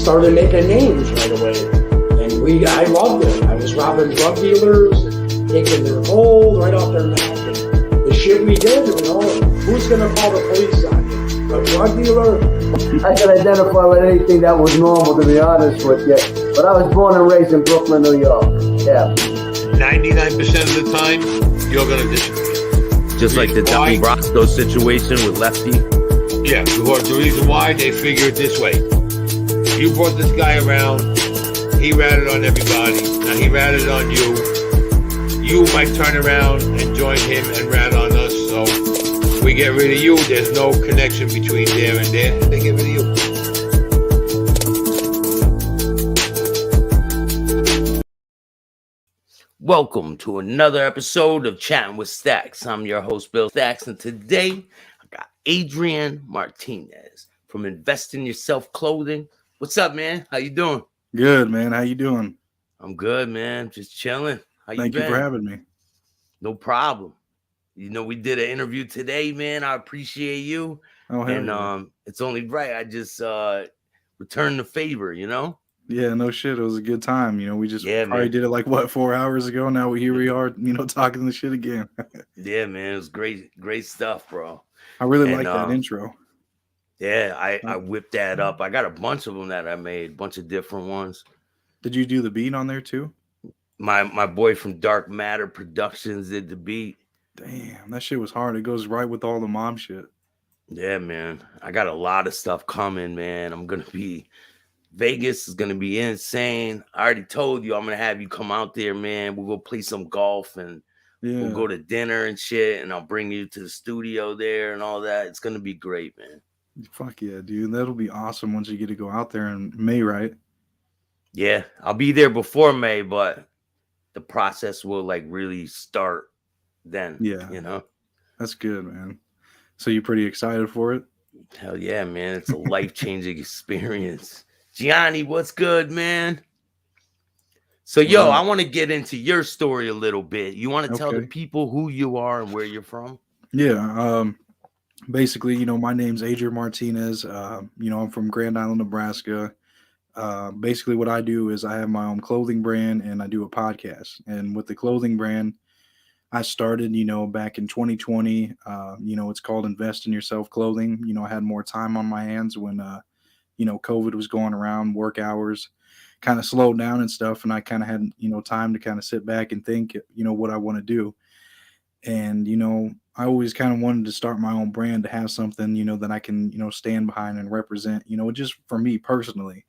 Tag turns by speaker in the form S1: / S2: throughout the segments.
S1: started making names right away. And I loved it. I was robbing drug dealers and taking their gold right off their neck. And the shit we did, who's going to call the police on you? A drug dealer?
S2: I can identify with anything that was normal, to be honest with you. But I was born and raised in Brooklyn, New York. Yeah.
S3: 99% of the time, you're going to disagree.
S4: Just like the Donnie Brasco situation with Lefty.
S3: Yeah, because the reason why, they figure it this way. You brought this guy around, he ratted on everybody, now he ratted on you. You might turn around and join him and rat on us, so we get rid of you. There's no connection between there and there, and they get rid of you.
S4: Welcome to another episode of Chatting with Staxx. I'm your host, Bill Staxx, and today I got Adrian Martinez from Invest in Yourself Clothing. What's up, man? How you doing?
S5: Good, man. How you doing?
S4: I'm good, man. Just chilling. How you been?
S5: Thank you for having me.
S4: No problem. You know, we did an interview today, man. I appreciate you.
S5: Oh, hell
S4: and
S5: yeah.
S4: It's only right. I just returned the favor, you know?
S5: Yeah, no shit. It was a good time. You know, we just probably
S4: man.
S5: did it like, 4 hours ago? Now here we are, talking the shit again.
S4: Yeah, man. It was great stuff, bro.
S5: I really like that intro.
S4: Yeah, I whipped that up. I got a bunch of them that I made, a bunch of different ones.
S5: Did you do the beat on there too?
S4: My boy from Dark Matter Productions did the beat.
S5: Damn, that shit was hard. It goes right with all the mom shit.
S4: Yeah, man. I got a lot of stuff coming, man. Vegas is going to be insane. I already told you I'm going to have you come out there, man. We'll go play some golf and we'll go to dinner and shit. And I'll bring you to the studio there and all that. It's going to be great, man.
S5: Fuck yeah, dude. That'll be awesome once you get to go out there in May, right?
S4: Yeah, I'll be there before May, but the process will like really start then.
S5: Yeah.
S4: You know?
S5: That's good, man. So you pretty excited for it?
S4: Hell yeah, man. It's a life-changing experience. Gianni, what's good, man? So, I want to get into your story a little bit. You want to tell the people who you are and where you're from?
S5: Yeah. Basically, my name's Adrian Martinez. I'm from Grand Island, Nebraska. Basically, what I do is I have my own clothing brand and I do a podcast. And with the clothing brand, I started, back in 2020. It's called Invest in Yourself Clothing. I had more time on my hands when COVID was going around, work hours kind of slowed down and stuff. And I kind of had, time to kind of sit back and think, what I want to do. And, I always kind of wanted to start my own brand to have something, that I can, stand behind and represent, just for me personally.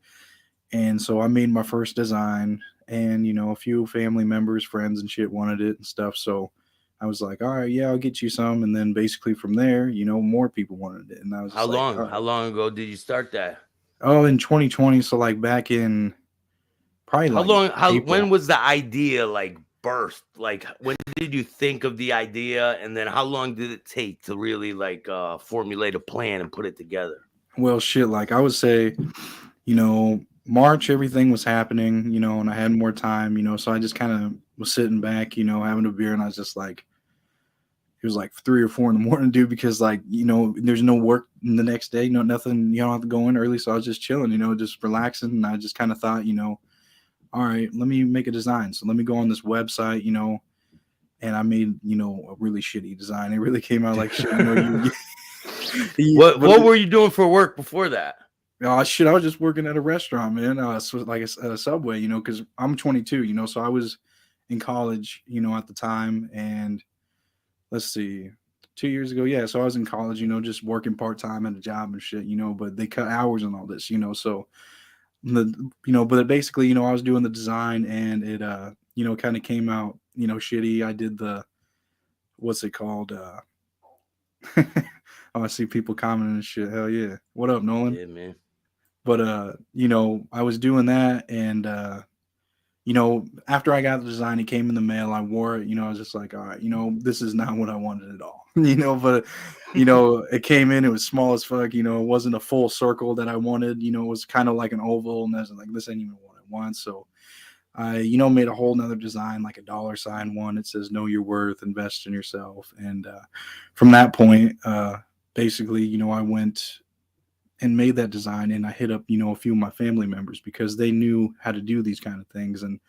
S5: And so I made my first design and, a few family members, friends and shit wanted it and stuff. So I was like, all right, yeah, I'll get you some. And then basically from there, more people wanted it. And I was
S4: how long ago did you start that?
S5: Oh, in 2020. So like back in probably
S4: when was the idea like birthed? Like when did you think of the idea? And then how long did it take to really like formulate a plan and put it together?
S5: Well, shit, like I would say, March, everything was happening, and I had more time, so I just kind of was sitting back, having a beer, and I was just like, it was like 3 or 4 in the morning, dude, because like, there's no work the next day, nothing, you don't have to go in early. So I was just chilling, just relaxing. And I just kind of thought, all right, let me make a design. So let me go on this website, and I made, a really shitty design. It really came out like shit.
S4: What were you doing for work before that?
S5: Oh shit! I was just working at a restaurant, man. So like at a Subway, because I'm 22, so I was in college, at the time, and let's see, 2 years ago, yeah. So I was in college, just working part time at a job and shit, but they cut hours and all this, so but basically, I was doing the design and it, kind of came out, shitty. I did the, what's it called? Oh, I see people commenting and shit. Hell yeah! What up, Nolan?
S4: Yeah, man.
S5: But, I was doing that and, after I got the design, it came in the mail, I wore it, I was just like, all right, this is not what I wanted at all, but, it came in, it was small as fuck, it wasn't a full circle that I wanted, it was kind of like an oval and I was like, this ain't even what I want. So I, made a whole nother design, like a $sign one. It says, know your worth, invest in yourself. And, from that point, basically, I went and made that design, and I hit up, a few of my family members because they knew how to do these kind of things. And,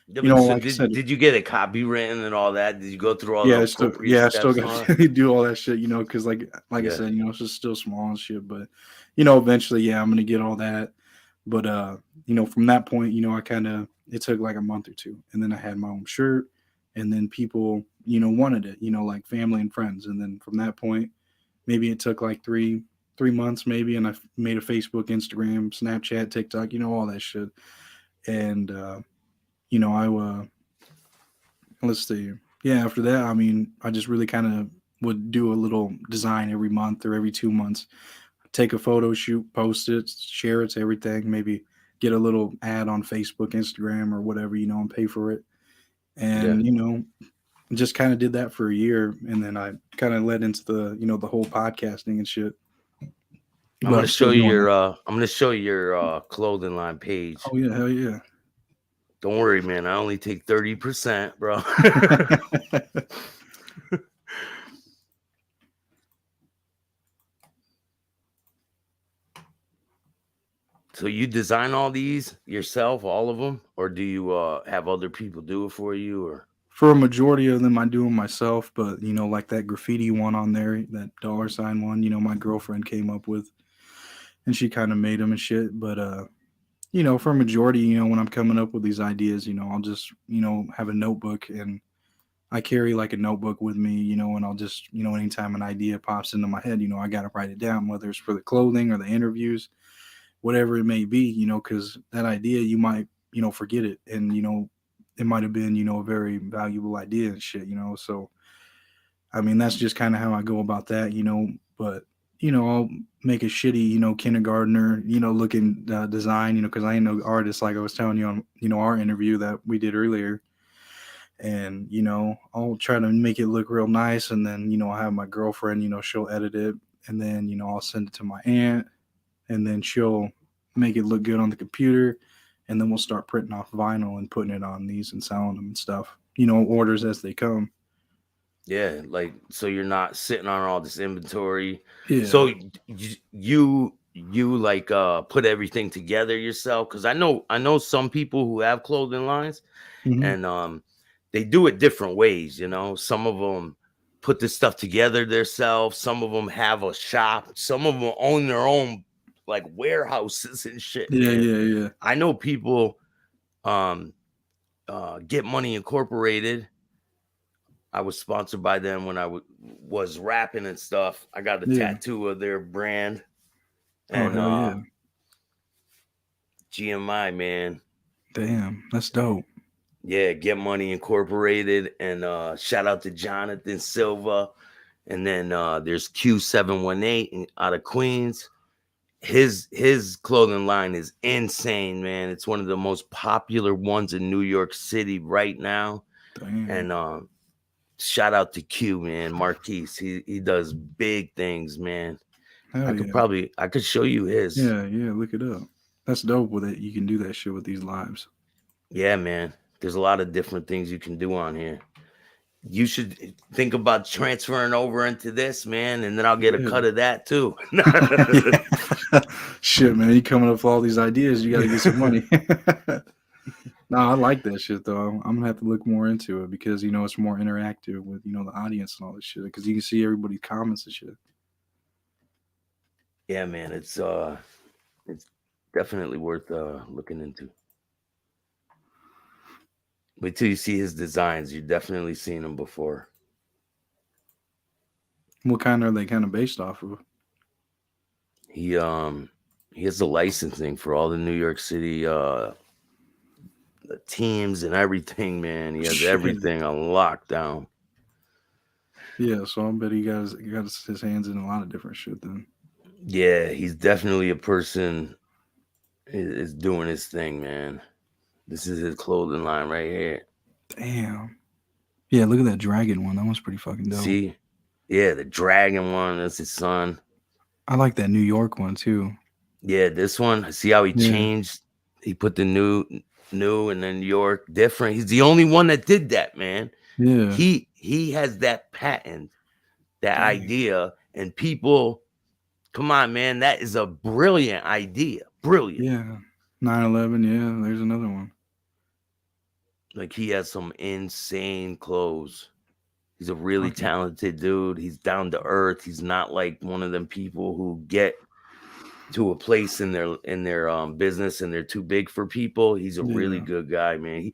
S3: Yeah, but so
S5: like I said,
S3: did you get it copywritten and all that? Did you go through all the
S5: yeah,
S3: appropriate
S5: I still
S3: steps
S5: got
S3: on it?
S5: to do all that shit, because like I
S3: Yeah.
S5: said, it's just still small and shit. But, eventually, yeah, I'm gonna get all that. But from that point, I kind of, it took like a month or two, and then I had my own shirt, and then people, wanted it, like family and friends. And then from that point, maybe it took like three months maybe, and I made a Facebook, Instagram, Snapchat, TikTok, all that shit. And I let's see. Yeah, after that, I mean, I just really kind of would do a little design every month or every 2 months. Take a photo shoot, post it, share it to everything, maybe get a little ad on Facebook, Instagram, or whatever, and pay for it.
S3: Yeah.
S5: And, just kind of did that for a year, and then I kind of led into the, the whole podcasting and shit.
S3: I'm
S5: But
S3: gonna
S5: I'm
S3: show
S5: still
S3: you
S5: doing
S3: your
S5: it.
S3: clothing line page.
S5: Oh yeah, hell yeah.
S3: Don't worry, man. I only take 30%, bro. So you design all these yourself, all of them, or do you have other people do it for you? Or
S5: For a majority of them, I do them myself. But like that graffiti one on there, that $sign one, my girlfriend came up with, and she kind of made them and shit. But for a majority, when I'm coming up with these ideas, I'll just have a notebook, and I carry like a notebook with me, and I'll just anytime an idea pops into my head, I gotta write it down, whether it's for the clothing or the interviews, whatever it may be, because that idea you might forget it, and it might have been a very valuable idea and shit, so I mean that's just kind of how I go about that, but I'll make a shitty kindergartner looking design, because I ain't no artist, like I was telling you on our interview that we did earlier. And I'll try to make it look real nice, and then I'll have my girlfriend, she'll edit it, and then I'll send it to my aunt, and then she'll make it look good on the computer, and then we'll start printing off vinyl and putting it on these and selling them and stuff, orders as they come.
S3: yeah, like so you're not sitting on all this inventory.
S5: Yeah.
S3: So you like put everything together yourself, because I know some people who have clothing lines,
S5: Mhm.
S3: and they do it different ways. Some of them put this stuff together themselves. Some of them have a shop. Some of them own their own like warehouses and shit,
S5: Yeah,
S3: man.
S5: yeah.
S3: I know people Get Money Incorporated. I was sponsored by them when I was rapping and stuff. I got a
S5: Yeah.
S3: tattoo of their brand.
S5: Oh,
S3: And
S5: hell yeah.
S3: GMI, man.
S5: Damn, that's dope.
S3: Yeah, Get Money Incorporated. And shout out to Jonathan Silva. And then there's Q718 out of Queens. His clothing line is insane, man. It's one of the most popular ones in New York City right now.
S5: Damn.
S3: And shout out to Q, man. Marquise. He does big things, man.
S5: Hell
S3: I could show you his.
S5: Yeah, look it up. That's dope with it. You can do that shit with these lives.
S3: Yeah, man. There's a lot of different things you can do on here. You should think about transferring over into this, man, and then I'll get a cut of that too.
S5: Shit, man, you coming up with all these ideas, you gotta get some money. No, I like that shit though. I'm gonna have to look more into it because it's more interactive with the audience and all this shit, because you can see everybody's comments and shit.
S3: Yeah, man, it's definitely worth looking into. Wait till you see his designs. You've definitely seen them before.
S5: What kind are they kind of based off of?
S3: He has the licensing for all the New York City the teams and everything, man. He has everything on lockdown.
S5: Yeah, so I bet he got his hands in a lot of different shit then.
S3: Yeah, he's definitely a person is doing his thing, man. This is his clothing line right here.
S5: Damn. Yeah, look at that dragon one. That one's pretty fucking dope.
S3: See? Yeah, the dragon one. That's his son.
S5: I like that New York one too.
S3: Yeah, this one. See how he changed? He put the new and then New York different. He's the only one that did that, man.
S5: Yeah.
S3: He has that patent, that idea, and people
S4: Come on, man. That is a brilliant idea. Brilliant.
S5: Yeah. 9/11. Yeah. There's another one.
S4: Like, he has some insane clothes. He's a really
S5: Fucking-
S4: talented dude. He's down to earth. He's not like one of them people who get to a place in their business and they're too big for people. He's a really
S5: Yeah.
S4: good guy, man.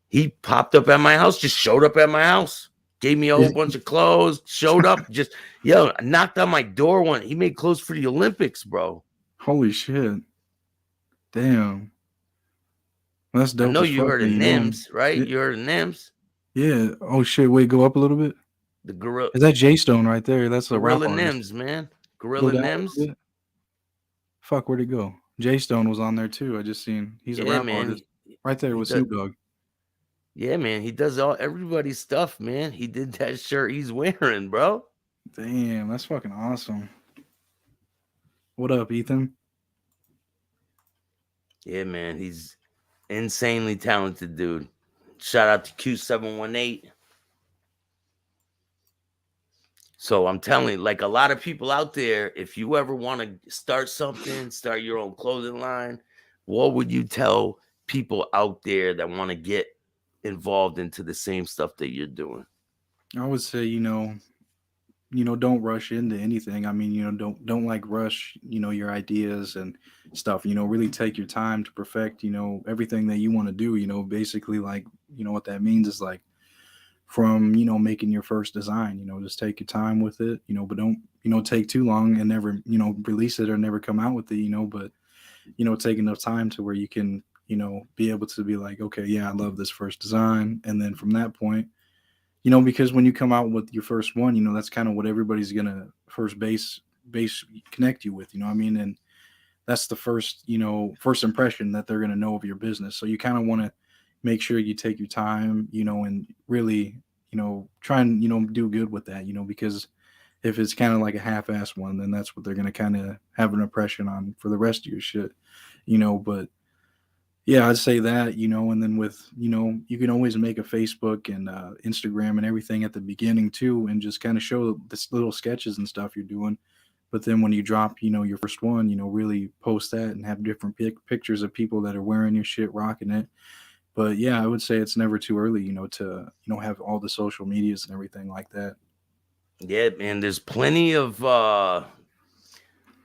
S4: He popped up at my house, just showed up at my house, gave me a whole bunch of clothes, showed up, just knocked on my door one. He made clothes for the Olympics, bro.
S5: Holy shit. Damn. That's dope.
S4: I know
S5: as
S4: you
S5: fuck,
S4: heard of
S5: man.
S4: NIMS, right?
S5: Yeah.
S4: You heard of NIMS?
S5: Yeah. Oh shit. Wait, go up a little bit.
S4: The Gorilla
S5: Is that J Stone right there? That's a rap artist.
S4: NIMS, man.
S5: Go
S4: Gorilla
S5: down a little
S4: NIMS.
S5: bit. Fuck, where'd he go? J Stone was on there too. I just seen he's a
S4: Yeah,
S5: rap
S4: man.
S5: artist. Right there with
S4: does-
S5: Snoop Dogg.
S4: Yeah, man. He does everybody's stuff, man. He did that shirt he's wearing, bro.
S5: Damn, that's fucking awesome. What up, Ethan?
S4: Yeah, man. He's insanely talented dude. Shout out to Q718. So I'm telling you, like, a lot of people out there, if you ever want to start something, start your own clothing line, what would you tell people out there that want to get involved into the same stuff that you're doing?
S5: I would say, don't rush into anything. I mean, don't like rush, your ideas and stuff. Really take your time to perfect, everything that you want to do. Basically, like, what that means is like from making your first design. Just take your time with it. But don't take too long and never release it or never come out with it. But take enough time to where you can be able to be like, okay, yeah, I love this first design, and then from that point. Because when you come out with your first one, that's kind of what everybody's gonna first base connect you with, I mean, and that's the first impression that they're gonna know of your business. So you kind of want to make sure you take your time, and really, try and do good with that, because if it's kind of like a half-ass one, then that's what they're gonna kind of have an impression on for the rest of your shit, but. Yeah, I'd say that, and then with, you can always make a Facebook and Instagram and everything at the beginning too, and just kind of show this little sketches and stuff you're doing. But then when you drop, your first one, really post that and have different pictures of people that are wearing your shit, rocking it. But yeah, I would say it's never too early, to, have all the social medias and everything like that.
S4: Yeah, man, there's plenty of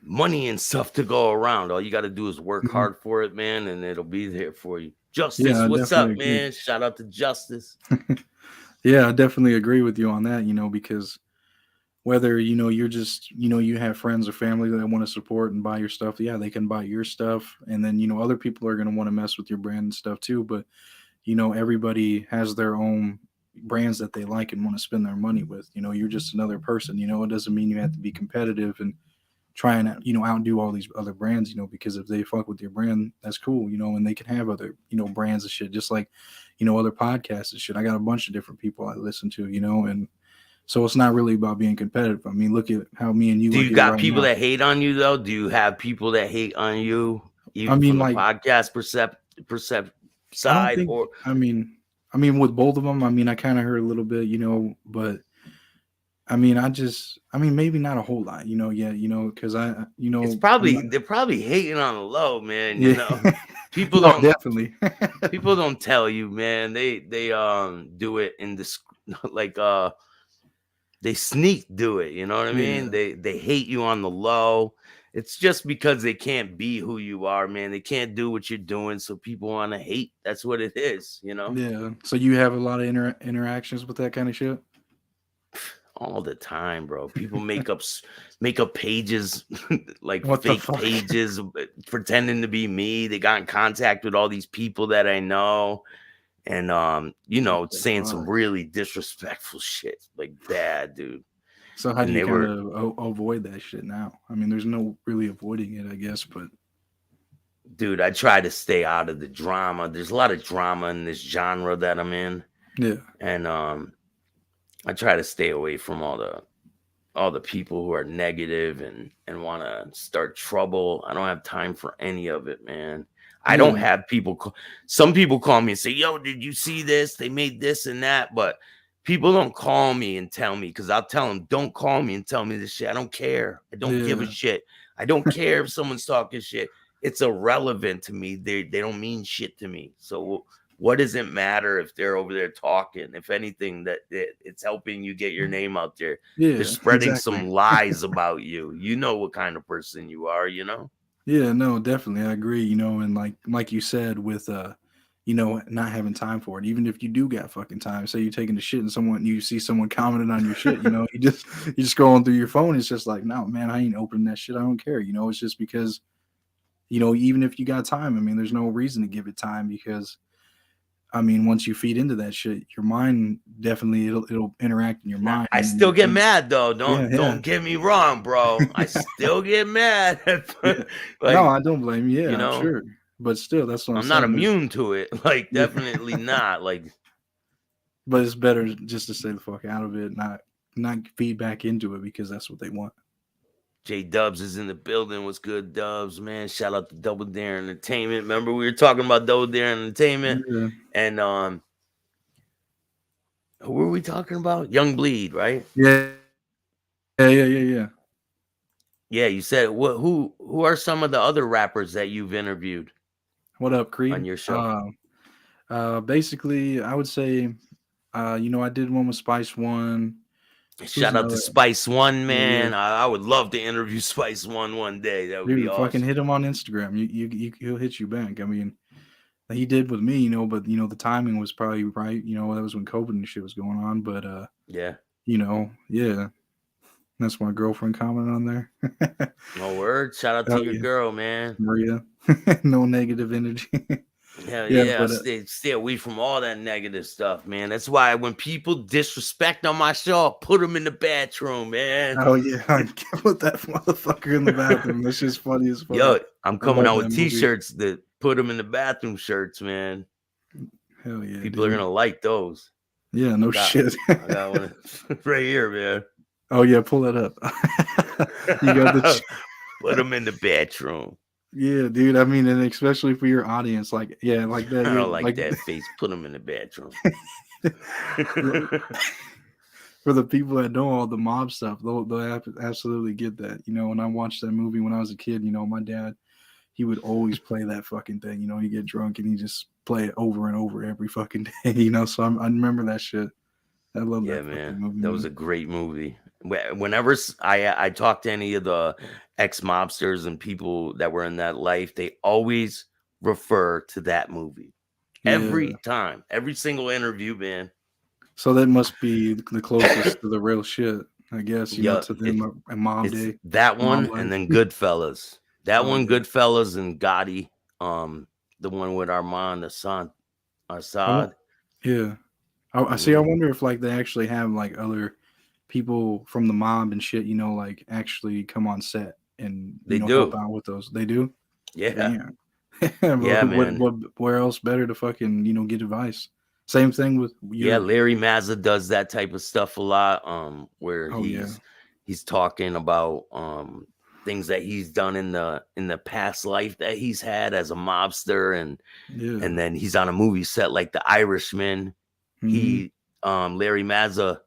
S4: money and stuff to go around. All you got to do is work hard for it, man, and it'll be there for you. Justice,
S5: Yeah,
S4: what's up,
S5: agree.
S4: man? Shout out to Justice.
S5: Yeah, I definitely agree with you on that, because whether, you're just, you have friends or family that want to support and buy your stuff, yeah, they can buy your stuff. And then, other people are going to want to mess with your brand and stuff too. But, everybody has their own brands that they like and want to spend their money with. You're just another person, it doesn't mean you have to be competitive and try and outdo all these other brands, because if they fuck with your brand, that's cool, and they can have other brands and shit, just like other podcasts and shit. I got a bunch of different people I listen to, and so it's not really about being competitive. I mean, look at how me and you.
S4: Do
S5: are
S4: you
S5: here
S4: got
S5: right
S4: people
S5: now.
S4: that hate on you though? Do you have people that hate on you? Even
S5: I mean,
S4: from the
S5: like,
S4: podcast percept side, or
S5: I mean, with both of them, I kind of heard a little bit, but. I mean, maybe not a whole lot, because
S4: it's probably they're probably hating on the low, man. People
S5: no,
S4: don't
S5: definitely.
S4: people don't tell you, man. They do it in this like they sneak do it. You know what I mean? They hate you on the low. It's just because they can't be who you are, man. They can't do what you're doing, so people want to hate. That's what it is,
S5: Yeah. So you have a lot of interactions with that kind of shit.
S4: All the time, bro. People make up pages like
S5: What the
S4: fake
S5: fuck?
S4: pages pretending to be me. They got in contact with all these people that I know, and saying some really disrespectful shit, like bad, dude.
S5: So how do you kind of avoid that shit now? I mean, there's no really avoiding it, I guess, but
S4: dude, I try to stay out of the drama. There's a lot of drama in this genre that I'm in.
S5: Yeah.
S4: And I try to stay away from all the people who are negative and want to start trouble. I don't have time for any of it, man. I don't have people. Some people call me and say, yo, did you see this? They made this and that. But people don't call me and tell me, because I'll tell them, don't call me and tell me this shit. I don't care. I don't give a shit. I don't care if someone's talking shit. It's irrelevant to me. They don't mean shit to me. So what does it matter if they're over there talking? If anything, that it's helping you get your name out there.
S5: Yeah,
S4: They're spreading
S5: exactly.
S4: some lies about you. You know what kind of person you are, you know?
S5: Yeah, no, definitely. I agree, you know, and like you said with you know, not having time for it. Even if you do got fucking time, say you're taking the shit and you see someone commenting on your shit, you know, you just scrolling through your phone, it's just like, no, man, I ain't opening that shit. I don't care. You know, it's just because, you know, even if you got time, I mean, there's no reason to give it time because I mean, once you feed into that shit, your mind definitely it'll interact in your
S4: Now,
S5: mind.
S4: I still get mad though.
S5: Yeah,
S4: Don't get me wrong, bro. I still get mad.
S5: yeah. No,
S4: Like,
S5: I don't blame you.
S4: you
S5: Yeah, I'm
S4: know,
S5: sure. But still, that's what I'm
S4: I'm not
S5: saying.
S4: immune to it. Like,
S5: Yeah.
S4: definitely not. Like,
S5: But it's better just to stay the fuck out of it, not feed back into it because that's what they want.
S4: J Dubs is in the building. What's good, Dubs? Man, shout out to Double Dare Entertainment. Remember we were talking about Double Dare Entertainment,
S5: Yeah,
S4: and who were we talking about? Young Bleed, right?
S5: yeah, yeah.
S4: Yeah, you said what? Who are some of the other rappers that you've interviewed
S5: What up,
S4: on
S5: Creed?
S4: your show?
S5: Basically, I would say, you know, I did one with Spice One. Who's
S4: Shout out to
S5: another?
S4: Spice One,
S5: Yeah,
S4: man. I would love to interview Spice one day. That would be
S5: dude, fucking
S4: awesome.
S5: hit him on Instagram. He'll hit you back. I mean, he did with me, you know, but you know the timing was probably right. You know, that was when COVID and shit was going on. But
S4: Yeah.
S5: you know, yeah, that's my girlfriend commented on there.
S4: No word. Shout out to
S5: Oh
S4: your
S5: yeah,
S4: girl, man.
S5: Maria. No negative energy.
S4: Hell
S5: Yeah,
S4: yeah.
S5: but
S4: Stay away from all that negative stuff, man. That's why when people disrespect on my show, I put them in the bathroom, man.
S5: oh yeah, I can't put that motherfucker in the bathroom. That's just funny as fuck.
S4: Yo, I'm
S5: I
S4: coming
S5: love
S4: out
S5: that
S4: with
S5: movie.
S4: t-shirts that put them in the bathroom shirts, man.
S5: Hell yeah,
S4: People are
S5: dude.
S4: gonna like those.
S5: Yeah, no shit.
S4: I got one right here, man.
S5: Oh yeah, pull that up. You got the
S4: Put them in the bathroom.
S5: yeah, dude. I mean, and especially for your audience, like yeah, like that.
S4: I
S5: You're
S4: don't like
S5: like
S4: that face. Put them in the bathroom.
S5: for the people that know all the mob stuff, they'll absolutely get that. You know, when I watched that movie when I was a kid, you know, my dad, he would always play that fucking thing. You know, he get drunk and he just play it over and over every fucking day. You know, so I remember that shit. I love
S4: Yeah,
S5: that fucking
S4: man.
S5: movie.
S4: That was a great movie. Whenever I talk to any of the ex-mobsters and people that were in that life, they always refer to that movie. Every
S5: Yeah.
S4: time. Every single interview, man.
S5: So that must be the closest to the real shit, I guess. You know,
S4: Yeah,
S5: to them a mom
S4: it's
S5: day,
S4: that
S5: mom
S4: one
S5: life.
S4: and then Goodfellas. That
S5: Oh
S4: one,
S5: yeah.
S4: Goodfellas, and Gotti. The one with Armand
S5: I want.
S4: Assad.
S5: Yeah. I see. I wonder if like they actually have like other people from the mob and shit. You know, like actually come on set and
S4: They
S5: you know help
S4: do.
S5: out with those. They do.
S4: Yeah.
S5: Damn. Well,
S4: Yeah, man.
S5: where else better to fucking you know get advice? Same thing with
S4: Yeah,
S5: your.
S4: Larry Mazza does that type of stuff a lot. Where
S5: Oh yeah.
S4: he's talking about things that he's done in the past life that he's had as a mobster, and
S5: Yeah.
S4: then he's on a movie set like The Irishman.
S5: Mm-hmm.
S4: Larry Mazza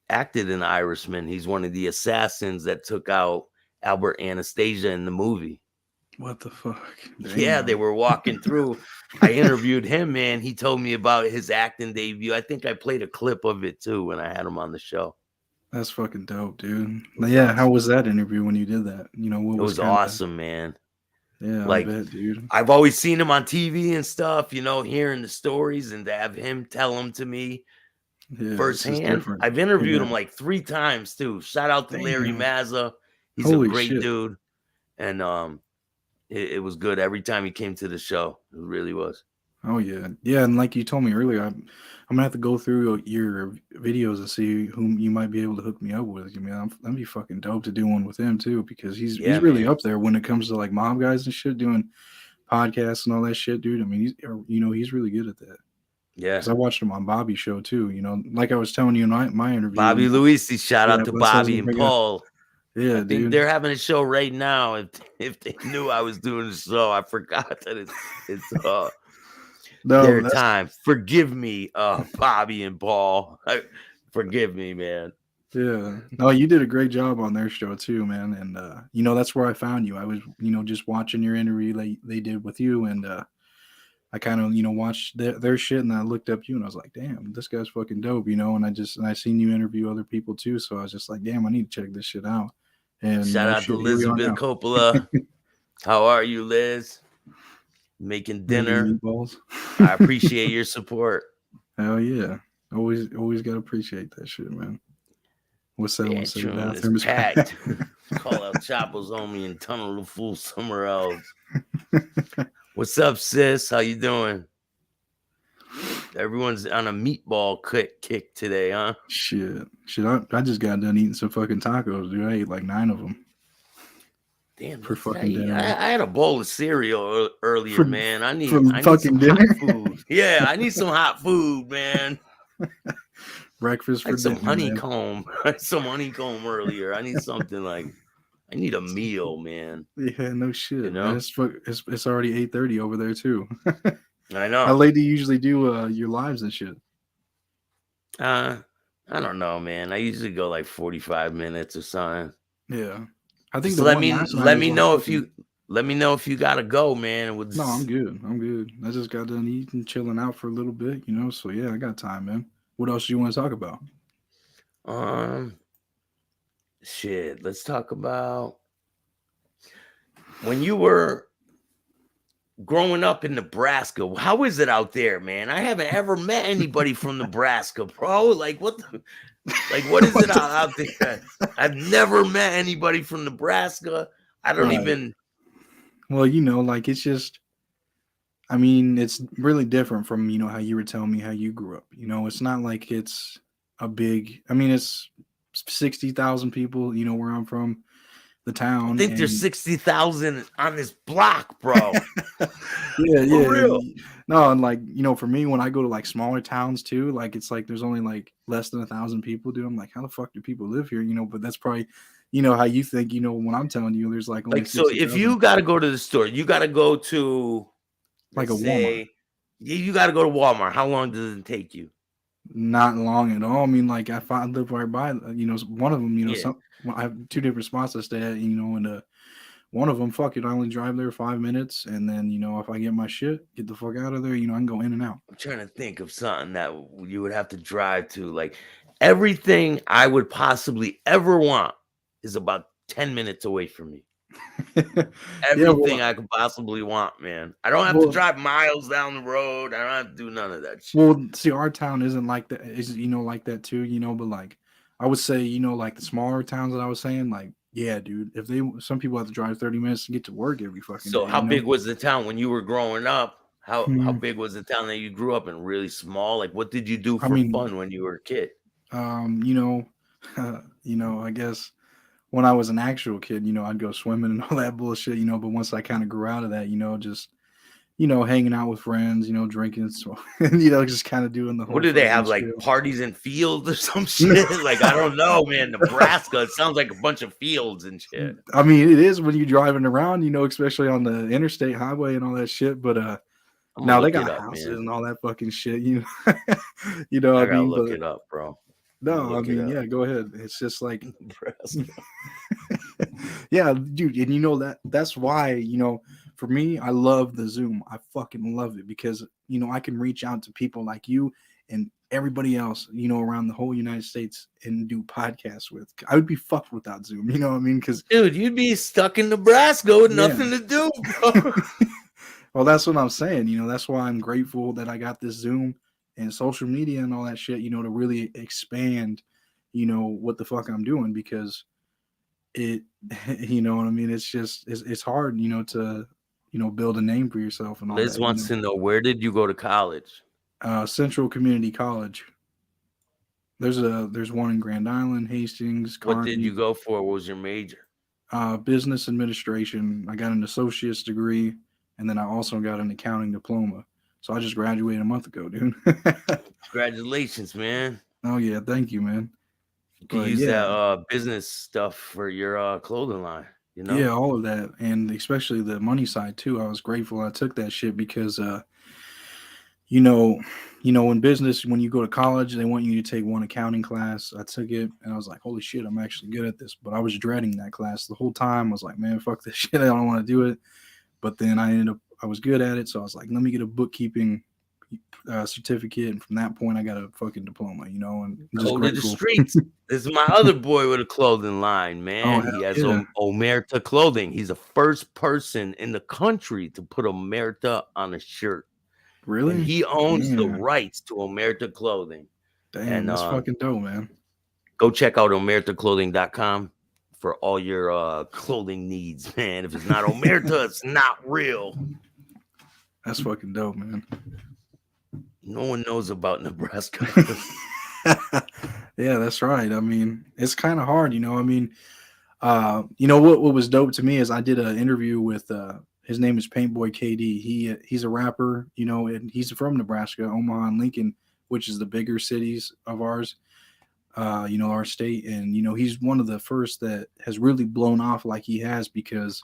S4: acted in The Irishman. He's one of the assassins that took out Albert Anastasia in the movie.
S5: What the fuck?
S4: Yeah,
S5: Damn.
S4: they were walking through. I interviewed him, man. He told me about his acting debut. I think I played a clip of it too when I had him on the show.
S5: That's fucking dope, dude.
S4: Was
S5: Yeah, how
S4: awesome.
S5: was that interview when you did that? You know, what
S4: It
S5: was
S4: was
S5: kind of
S4: awesome, man.
S5: yeah, I
S4: Like,
S5: bet, dude.
S4: I've always seen him on TV and stuff, you know, hearing the stories, and to have him tell them to me
S5: Yeah, it's just
S4: firsthand.
S5: different.
S4: I've interviewed
S5: Yeah.
S4: him like 3 times too. Shout out to Larry
S5: Damn.
S4: Mazza. He's a
S5: Holy
S4: great
S5: shit.
S4: dude. And it was good every time he came to the show. It really was.
S5: Oh yeah. Yeah, and like you told me earlier, I'm gonna have to go through your videos and see whom you might be able to hook me up with. I mean, that'd be fucking dope to do one with him too, because he's
S4: Yeah,
S5: really
S4: man.
S5: up there when it comes to like mob guys and shit, doing podcasts and all that shit, dude. I mean, he's really good at that.
S4: Yeah.
S5: Because I watched him on Bobby's show too. You know, like I was telling you in my interview.
S4: Bobby Luisi, shout out to
S5: that's what I was
S4: Bobby
S5: gonna
S4: and
S5: bring up.
S4: Paul.
S5: Yeah,
S4: I think
S5: dude.
S4: they're having a show right now. If they knew I was doing the show, I forgot that it's their time. Forgive me, Bobby and Paul. Forgive me, man.
S5: Yeah. No, you did a great job on their show too, man. And you know, that's where I found you. I was, you know, just watching your interview they did with you, and I kind of, you know, watched their shit, and I looked up you, and I was like, damn, this guy's fucking dope, you know. And I seen you interview other people too, so I was just like, damn, I need to check this shit out. And you
S3: Shout
S5: know,
S3: out to
S5: shit, here we are
S3: Elizabeth
S5: now.
S3: Coppola. How are you, Liz? Making dinner.
S5: Making meatballs.
S3: I appreciate your support.
S5: Hell yeah. Always gotta appreciate that shit, man. What's that one say? The
S3: Bathroom is
S5: bathroom is
S3: packed. Call out choppers on me and tunnel the fool somewhere else. What's up, sis? How you doing? Everyone's on a meatball kick today, huh?
S5: Shit. I just got done eating some fucking tacos, dude. I ate like 9 of them.
S3: Damn,
S5: For
S3: what did I
S5: fucking
S3: eat?
S5: dinner.
S3: I had a bowl of cereal earlier, man. I need
S5: fucking
S3: some
S5: dinner?
S3: hot food. Yeah, I need some hot food, man.
S5: Breakfast for
S3: Like some
S5: dinner, man.
S3: honeycomb. Some honeycomb earlier. I need something like I need a meal, man.
S5: Yeah, no shit,
S3: You know?
S5: man. It's already 8:30 over there too.
S3: I know.
S5: How late do you usually do your lives and shit?
S3: I don't know, man. I usually go like 45 minutes or something.
S5: Yeah. I think
S3: Just
S5: the
S3: let
S5: one
S3: me
S5: last night
S3: let
S5: was
S3: me
S5: like
S3: know if
S5: fucking-
S3: you let me know if you gotta go, man.
S5: No, I'm good. I'm good. I just got done eating, chilling out for a little bit, you know. So yeah, I got time, man. What else do you want to talk about?
S3: Shit. Let's talk about when you were growing up in Nebraska. How is it out there, man? I haven't ever met anybody from Nebraska, bro. Like what is it out there? I've never met anybody from Nebraska. I don't
S5: Right.
S3: even.
S5: Well, you know, like it's just, I mean, it's really different from, you know, how you were telling me how you grew up. You know, it's not like it's a big, I mean, it's 60,000 people, you know, where I'm from, the town.
S3: I think there's 60,000 on this block, bro.
S5: Yeah.
S3: real.
S5: No, and like, you know, for me, when I go to like smaller towns too, like it's like there's only like less than 1,000 people, dude. I'm like, how the fuck do people live here? You know, but that's probably, you know, how you think, you know, when I'm telling you there's like only
S3: Like, so if
S5: 60,000.
S3: you got to go to the store, you got to go to,
S5: Like
S3: let's
S5: a
S3: say, you got to go to Walmart. How long does it take you?
S5: Not long at all. I mean, like I live right by, you know, one of them, you know,
S3: Yeah.
S5: I have 2 different spots I stay at, you know, and one of them, fuck it, I only drive there 5 minutes, and then, you know, if I get my shit, get the fuck out of there, you know, I can go in and out.
S3: I'm trying to think of something that you would have to drive to. Like everything I would possibly ever want is about 10 minutes away from me. Everything I could possibly want, man. I don't have to drive miles down the road. I don't have to do none of that shit.
S5: Well, see, our town isn't like that. Is, you know, like that too, you know. But like, I would say, you know, like the smaller towns that I was saying, like, yeah, dude. If some people have to drive 30 minutes to get to work every fucking
S3: So
S5: day.
S3: how
S5: you know?
S3: big was the town when you were growing up? How
S5: Hmm.
S3: big was the town that you grew up in? Really small? Like what did you do for fun when you were a kid?
S5: You know, I guess when I was an actual kid, you know, I'd go swimming and all that bullshit, you know. But once I kind of grew out of that, you know, just, you know, hanging out with friends, you know, drinking, so you know, just kind of doing the whole.
S3: What do they have,
S5: fucking
S3: like
S5: spiel.
S3: parties in fields or some shit? Like I don't know, man. Nebraska, it sounds like a bunch of fields and shit.
S5: I mean, it is when you're driving around, you know, especially on the interstate highway and all that shit. But now they got houses and all that fucking shit, you know. You know
S3: I
S5: what I
S3: gotta
S5: mean?
S3: look
S5: But
S3: it up, bro.
S5: no, I mean, yeah, go ahead. It's just like,
S3: Nebraska.
S5: yeah, dude, and you know that's why, you know, for me, I love the Zoom. I fucking love it because, you know, I can reach out to people like you and everybody else, you know, around the whole United States and do podcasts with. I would be fucked without Zoom, you know what I mean? Because
S3: dude, you'd be stuck in Nebraska with nothing to do, bro.
S5: Well, that's what I'm saying. You know, that's why I'm grateful that I got this Zoom and social media and all that shit, you know, to really expand, you know, what the fuck I'm doing, because it, you know what I mean? It's just, it's hard, you know, to, you know, build a name for yourself and all
S3: Liz
S5: that.
S3: wants to know, where did you go to college?
S5: Central Community College. There's one in Grand Island, Hastings,
S3: What did
S5: Kearney.
S3: you go for? What was your major?
S5: Business administration. I got an associate's degree, and then I also got an accounting diploma. So I just graduated a month ago, dude.
S3: Congratulations, man.
S5: Oh yeah, thank you, man.
S3: You can use that business stuff for your clothing line, you know?
S5: Yeah, all of that, and especially the money side too. I was grateful I took that shit because you know, you know, in business, when you go to college, they want you to take one accounting class. I took it and I was like, holy shit, I'm actually good at this. But I was dreading that class the whole time. I was like, man, fuck this shit. I don't want to do it. But then I was good at it. So I was like, let me get a bookkeeping certificate. And from that point, I got a fucking diploma, you know, and I'm just
S3: Code of the
S5: grateful.
S3: streets. This is my other boy with a clothing line,
S5: Oh,
S3: man.
S5: hell
S3: He has
S5: yeah.
S3: Omerta clothing. He's the first person in the country to put Omerta on a shirt.
S5: Really?
S3: And he owns the
S5: Damn.
S3: rights to Omerta clothing.
S5: Damn,
S3: And
S5: that's fucking dope, man.
S3: go check out omertaclothing.com for all your clothing needs, man. If it's not Omerta, it's not real.
S5: That's fucking dope, man.
S3: No one knows about Nebraska.
S5: Yeah, that's right. I mean, it's kind of hard, you know. I mean, you know what was dope to me is I did an interview with his name is Paintboy KD. He's a rapper, you know, and he's from Nebraska, Omaha and Lincoln, which is the bigger cities of ours, you know, our state. And, you know, he's one of the first that has really blown off like he has because,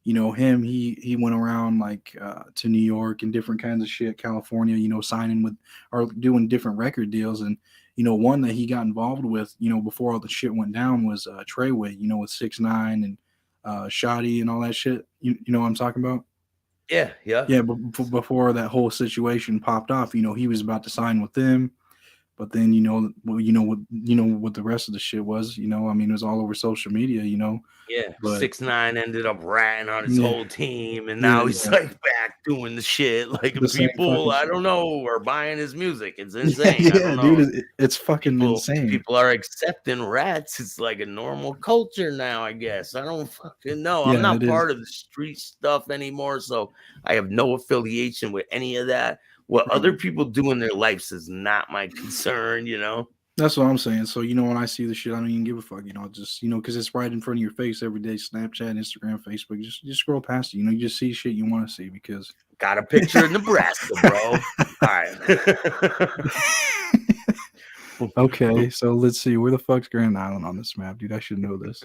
S5: you know, he went around like to New York and different kinds of shit, California, you know, signing with or doing different record deals. And, you know, one that he got involved with, you know, before all the shit went down was Treyway, you know, with 6ix9ine and Shoddy and all that shit. You know what I'm talking about?
S3: Yeah.
S5: Yeah, but before that whole situation popped off, you know, he was about to sign with them. But then, you know what the rest of the shit was, you know, I mean, it was all over social media, you know.
S3: Yeah,
S5: But
S3: 6ix9ine ended up ratting on his
S5: yeah,
S3: whole team, and now he's
S5: yeah.
S3: like back doing the shit. Like
S5: The same
S3: people,
S5: fucking
S3: I
S5: shit.
S3: don't know, are buying his music. It's
S5: Yeah,
S3: insane. I
S5: yeah,
S3: don't know.
S5: dude, it's fucking insane.
S3: People are accepting rats. It's like a normal culture now, I guess. I don't fucking know. I'm
S5: Yeah,
S3: not
S5: it is.
S3: part of the street stuff anymore, so I have no affiliation with any of that. What
S5: Right.
S3: other people do in their lives is not my concern, you know.
S5: That's what I'm saying. So, you know, when I see the shit, I don't even give a fuck, you know, just, you know, because it's right in front of your face every day. Snapchat, Instagram, Facebook, just scroll past it. You know, you just see shit you want to see because.
S3: Got a picture of Nebraska, bro. All right.
S5: Okay, so let's see. Where the fuck's Grand Island on this map, dude? I should know this.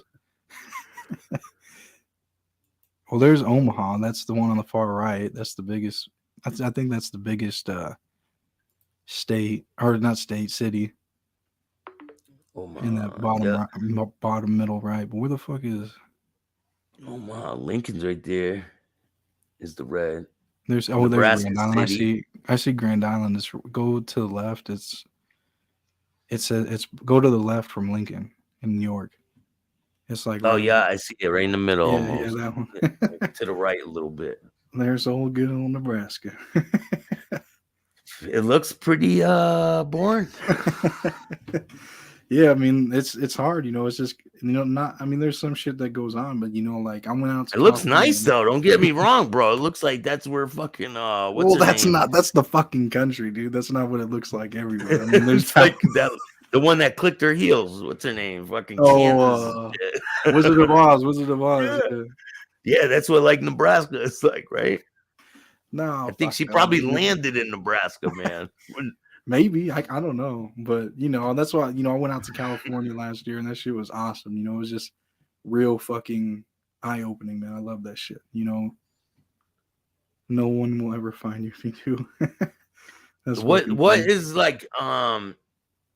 S5: Well, there's Omaha. That's the one on the far right. That's the biggest. I think that's the biggest state, or not state, city. In that bottom middle right. But where the fuck is?
S3: Omaha, Lincoln's right there. Is the red?
S5: There's
S3: Nebraska
S5: Grand Island.
S3: City.
S5: I see Grand Island. It's go to the left. It's go to the left from Lincoln in New York. It's like
S3: oh yeah, I see it right in the middle almost.
S5: Yeah, that one.
S3: To the right a little bit.
S5: There's old good old Nebraska.
S3: It looks pretty boring.
S5: Yeah, I mean it's hard, you know. It's just, you know, not. I mean, there's some shit that goes on, but you know, like I went out.
S3: It looks nice though. Don't get me wrong, bro. It looks like that's where fucking what's her
S5: that's
S3: name?
S5: that's the fucking country, dude. That's not what it looks like everywhere. I mean, there's
S3: like that. The one that clicked her heels. What's her name? Fucking Kansas.
S5: Wizard of Oz.
S3: Yeah, that's what like Nebraska is like, right?
S5: No,
S3: I think she probably landed in Nebraska, man.
S5: Maybe I don't know, but you know, that's why, you know, I went out to California last year and that shit was awesome. You know, it was just real fucking eye opening, man. I love that shit. You know, no one will ever find you if you do. That's
S3: what is like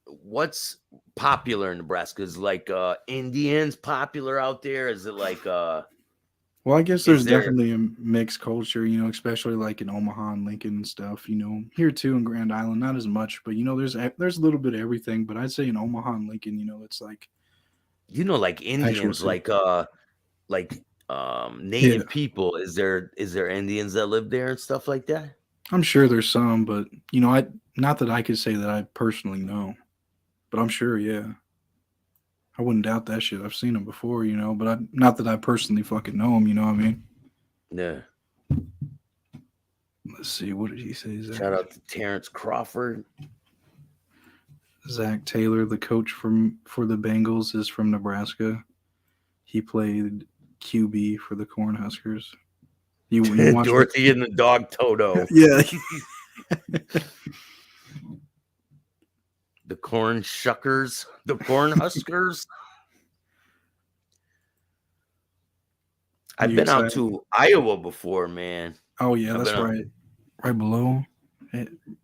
S3: what's popular in Nebraska? Is like Indians popular out there? Is it like
S5: well, I guess there's definitely a mixed culture, you know, especially like in Omaha and Lincoln and stuff, you know. Here too in Grand Island, not as much, but you know, there's a little bit of everything. But I'd say in Omaha and Lincoln, you know, it's like,
S3: you know, like Indians, like native people. Is there Indians that live there and stuff like that?
S5: I'm sure there's some, but you know, not that I could say that I personally know, but I'm sure, yeah. I wouldn't doubt that shit. I've seen them before, you know, but not that I personally fucking know them, you know what I mean?
S3: Yeah.
S5: Let's see, what did he say? Zach?
S3: Shout out to Terrence Crawford.
S5: Zach Taylor, the coach for the Bengals, is from Nebraska. He played QB for the Cornhuskers. You
S3: Dorothy and the dog Toto.
S5: Yeah.
S3: The corn shuckers, the corn huskers. I've been out to Iowa before, man.
S5: Oh yeah, that's right. Right below.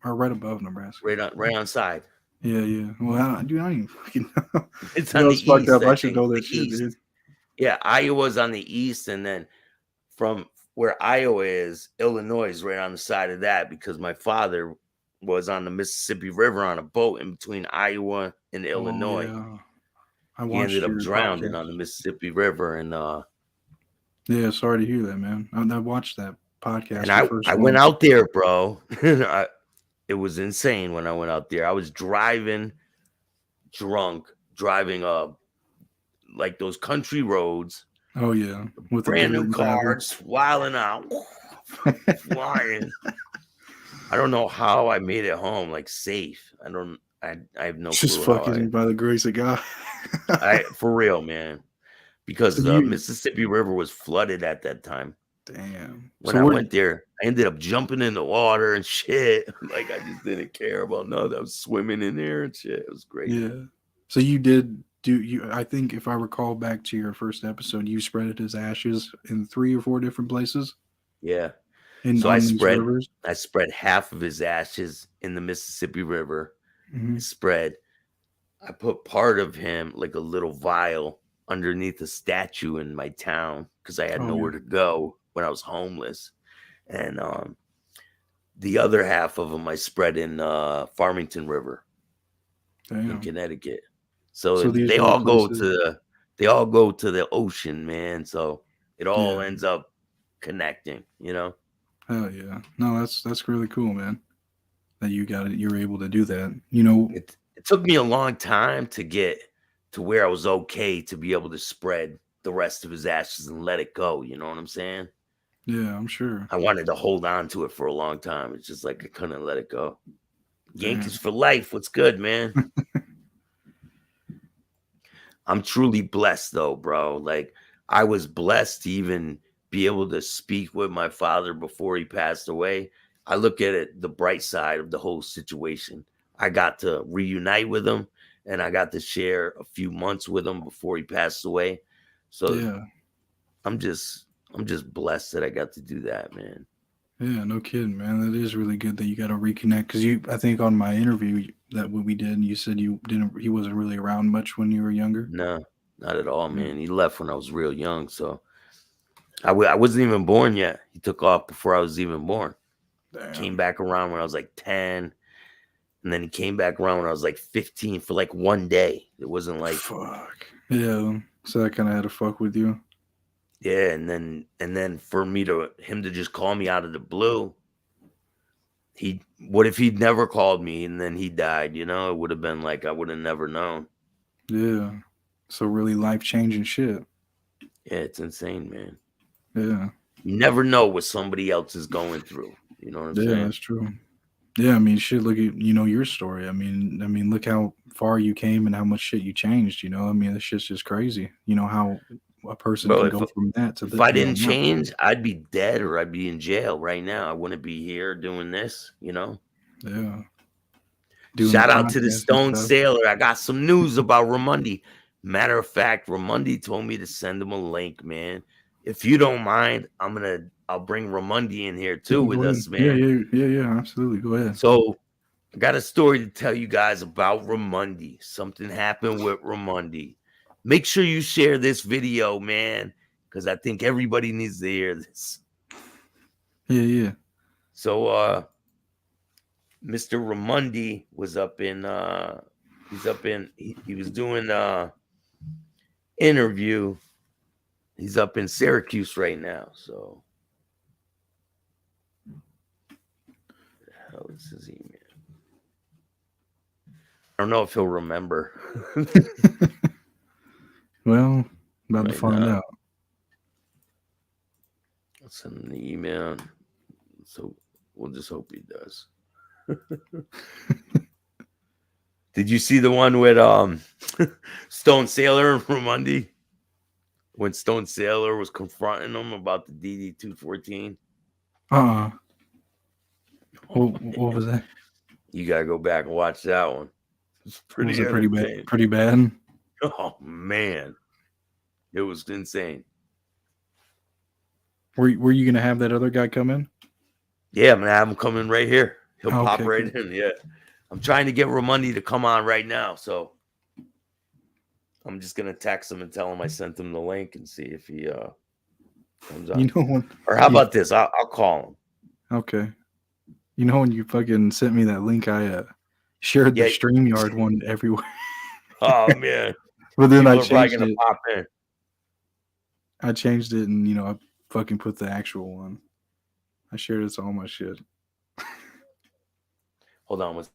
S5: or right above Nebraska.
S3: right on side.
S5: Yeah. Well, dude, I don't even fucking know.
S3: It's
S5: You
S3: on
S5: know,
S3: the
S5: it's fucked
S3: east,
S5: up.
S3: I
S5: I should
S3: think.
S5: know
S3: The
S5: that shit,
S3: east.
S5: dude.
S3: Yeah, Iowa's on the east, and then from where Iowa is, Illinois is right on the side of that because my father was on the Mississippi River on a boat in between Iowa and
S5: Oh
S3: Illinois.
S5: yeah, I
S3: He ended
S5: watched
S3: up
S5: your
S3: drowning
S5: podcast.
S3: on the Mississippi River,
S5: Yeah, sorry to hear that, man. I watched that podcast.
S3: and
S5: The
S3: I
S5: first
S3: I went
S5: one.
S3: out there, bro. It was insane when I went out there. I was driving drunk, driving like those country roads,
S5: Oh yeah, with the
S3: brand
S5: dirt
S3: new
S5: and gravel.
S3: cars, wilding out, flying. I don't know how I made it home like safe. I have no
S5: Just
S3: clue how
S5: fucking by the grace of God.
S3: I for real, man. Because
S5: So
S3: the
S5: you,
S3: Mississippi River was flooded at that time.
S5: damn.
S3: When
S5: So
S3: I
S5: where?
S3: went there, I ended up jumping in the water and shit. Like I just didn't care about nothing. I was swimming in there and shit. It was great.
S5: Yeah. So you did do you? I think if I recall back to your first episode, you spread his ashes in 3 or 4 different places
S3: Yeah.
S5: in
S3: So I
S5: on these
S3: spread
S5: rivers.
S3: half of his ashes in the Mississippi River.
S5: Mhm.
S3: I put part of him like a little vial underneath a statue in my town because I had
S5: Oh
S3: nowhere
S5: yeah.
S3: to go when I was homeless. And the other half of them I spread in Farmington River in
S5: Damn.
S3: Connecticut. So
S5: So these
S3: they
S5: are the
S3: all go
S5: places.
S3: to the ocean, man. So it all
S5: Yeah.
S3: ends up connecting,
S5: Hell yeah. No, that's really cool, man. That you got it. You were able to do that. You know.
S3: It took me a long time to get to where I was okay to be able to spread the rest of his ashes and let it go. You know what I'm saying?
S5: Yeah, I'm sure.
S3: I wanted to hold on to it for a long time. It's just like I couldn't let it go. Yankees
S5: Damn.
S3: for life. What's good, man? I'm truly blessed though, bro. Like I was blessed to even be able to speak with my father before he passed away. I look at it the bright side of the whole situation. I got to reunite with him and I got to share a few months with him before he passed away. So
S5: Yeah.
S3: I'm just blessed that I got to do that, man.
S5: Yeah, no kidding, man. That is really good that you got to reconnect because I think on my interview that what we did, you said he wasn't really around much when you were younger.
S3: No, not at all,
S5: Yeah.
S3: man. He left when I was real young, so I wasn't even born yet. He took off before I was even born.
S5: Damn.
S3: Came back around when I was like 10, and then he came back around when I was like 15 for like one day. It wasn't like
S5: Fuck. Yeah. So that kind of had to fuck with you.
S3: yeah, and then for him to just call me out of the blue. What if he'd never called me and then he died? It would have been like I would have never known.
S5: Yeah. So really life changing shit.
S3: Yeah, it's insane, man.
S5: Yeah.
S3: You never know what somebody else is going through. You know what I'm saying?
S5: Yeah, that's true. Yeah, I mean, shit. Look at your story. I mean, look how far you came and how much shit you changed. I mean, this shit's just crazy. How a person
S3: Bro,
S5: can go from that to
S3: if I didn't
S5: now.
S3: change, I'd be dead or I'd be in jail right now. I wouldn't be here doing this.
S5: Yeah.
S3: Shout out to the
S5: podcast and
S3: Stone
S5: stuff.
S3: Sailor. I got some news about Ramundi. Matter of fact, Ramundi told me to send him a link, man. If you don't mind, I'll bring Ramundi in here too with
S5: Go
S3: us,
S5: ahead.
S3: man.
S5: Yeah, absolutely. Go ahead.
S3: So I got a story to tell you guys about Ramundi. Something happened with Ramundi. Make sure you share this video, man, because I think everybody needs to hear this.
S5: Yeah.
S3: So Mr. Ramundi was up in he was doing interview. He's up in Syracuse right now. So what the hell is his email? I don't know if he'll remember.
S5: Well, about to
S3: Right
S5: find
S3: now.
S5: out.
S3: I'll send him the email. So we'll just hope he does. Did you see the one with Stone Sailor and Ramundi? When Stone Sailor was confronting him about the DD-214?
S5: What was that?
S3: You gotta go back and watch that one. It's
S5: Was it pretty
S3: entertaining.
S5: bad? Pretty bad.
S3: Oh man, it was insane.
S5: Were you gonna have that other guy come in?
S3: Yeah, I'm gonna have him come in right here. He'll
S5: Okay,
S3: pop right
S5: cool.
S3: in. Yeah. I'm trying to get Ramundi to come on right now, so I'm just gonna text him and tell him I sent him the link and see if he comes
S5: You
S3: on.
S5: know when
S3: Or how
S5: you
S3: about this? I'll call him.
S5: okay. You know when you fucking sent me that link, I shared the
S3: Yeah.
S5: StreamYard one everywhere.
S3: Oh man.
S5: But then I
S3: People are probably
S5: changed
S3: gonna
S5: it.
S3: pop in.
S5: I changed it and I fucking put the actual one. I shared it to all my shit.
S3: Hold on.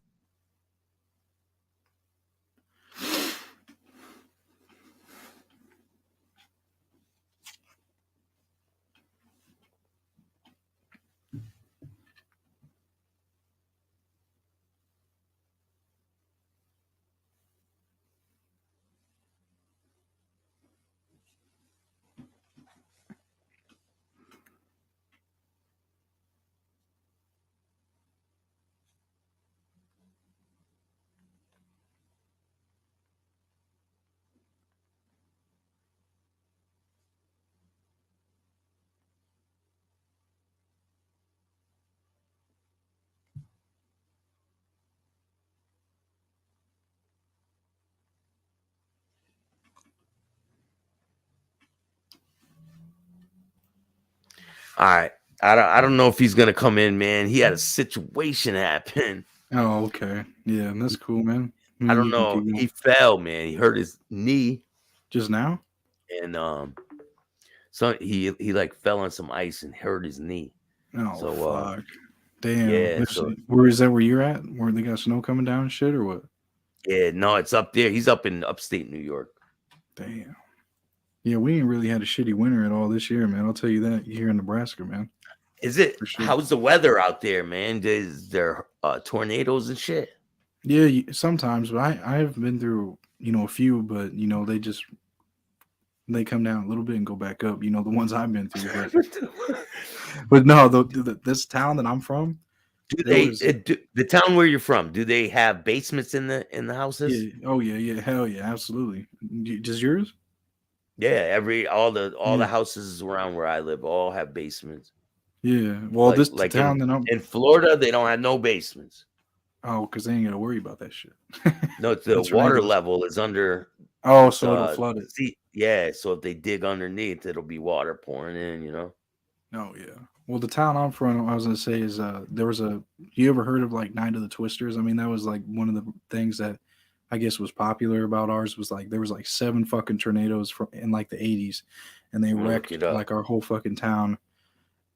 S3: All right. I don't know if he's gonna come in, man. He had a situation happen.
S5: Oh, okay. Yeah, that's cool, man. I
S3: I
S5: mean,
S3: don't
S5: you can
S3: know.
S5: keep going.
S3: He fell, man. He hurt his knee,
S5: Just now?
S3: and so he like fell on some ice and hurt his knee.
S5: Oh,
S3: So
S5: fuck. Damn.
S3: yeah. So
S5: Where is that where you're at? Where they got snow coming down and shit or what?
S3: yeah, no, it's up there. He's up in upstate New York.
S5: Damn. Yeah, we ain't really had a shitty winter at all this year, man. I'll tell you that here in Nebraska, man.
S3: Is it?
S5: For sure.
S3: How's the weather out there, man? Is there tornadoes and shit?
S5: Yeah, sometimes, but I have been through, a few, but they come down a little bit and go back up. The ones I've been through, but no, this town that I'm from,
S3: Do
S5: there
S3: they
S5: was
S3: the town where you're from? Do they have basements in the houses?
S5: yeah, oh yeah, hell yeah, absolutely. Just yours?
S3: Yeah, all the
S5: Yeah,
S3: houses around where I live all have basements.
S5: yeah. Well, this the
S3: Like
S5: town that I'm.
S3: in Florida, they don't have no basements.
S5: Oh, because they ain't gotta worry about that shit.
S3: No, the
S5: The
S3: water
S5: tornadoes.
S3: level is under
S5: Oh, so it'll flood it.
S3: sea. Yeah, so if they dig underneath, it'll be water pouring in.
S5: Oh yeah. Well, the town I'm from, I was gonna say is there was you ever heard of like Night of the Twisters? I mean, that was like one of the things that I guess was popular about ours was like there was like 7 fucking tornadoes in like the 80s, and they
S3: I'm gonna look
S5: wrecked
S3: it up.
S5: like our whole fucking town.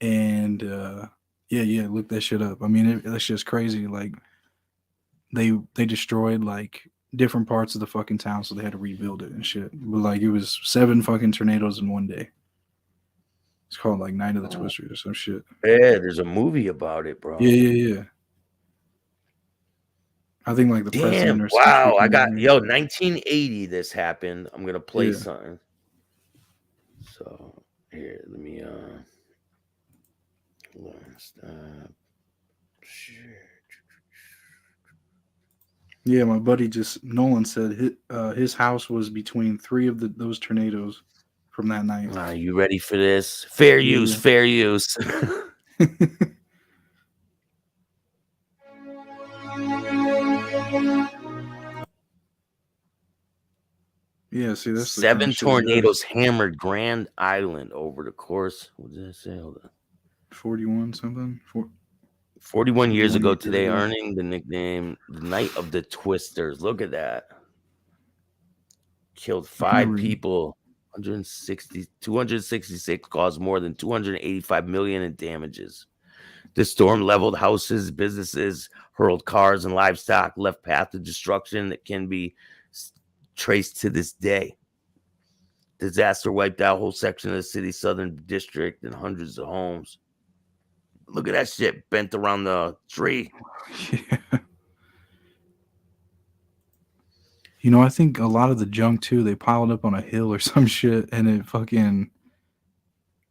S5: And yeah, look that shit up. I mean, that's just crazy. Like they destroyed like different parts of the fucking town, so they had to rebuild it and shit. But like it was 7 fucking tornadoes in one day. It's called like Night of the Twisters or some shit.
S3: Yeah, there's a movie about it, bro.
S5: Yeah. I think like the
S3: Damn!
S5: president or some shit
S3: Wow, I
S5: came
S3: got
S5: over here.
S3: 1980. This happened. I'm gonna play
S5: Yeah.
S3: something. So here, let me hold on, stop. Shit.
S5: Yeah, my buddy Nolan said his house was between 3 of those tornadoes from that night.
S3: Are you ready for this? Fair use,
S5: Yeah.
S3: fair use.
S5: Yeah, see, that's the kind
S3: 7
S5: of shit it does.
S3: tornadoes hammered Grand Island over the course. What did I say? Hold on.
S5: 41 something.
S3: 41 years
S5: 41
S3: ago
S5: years
S3: today,
S5: ago.
S3: earning the nickname the Night of the Twisters. Look at that. Killed 5 people, 266, caused more than 285 million in damages. The storm leveled houses, businesses, hurled cars and livestock, left path of destruction that can be traced to this day. Disaster wiped out whole section of the city's southern district and hundreds of homes. Look at that shit bent around the tree.
S5: Yeah. I think a lot of the junk too, they piled up on a hill or some shit, and it fucking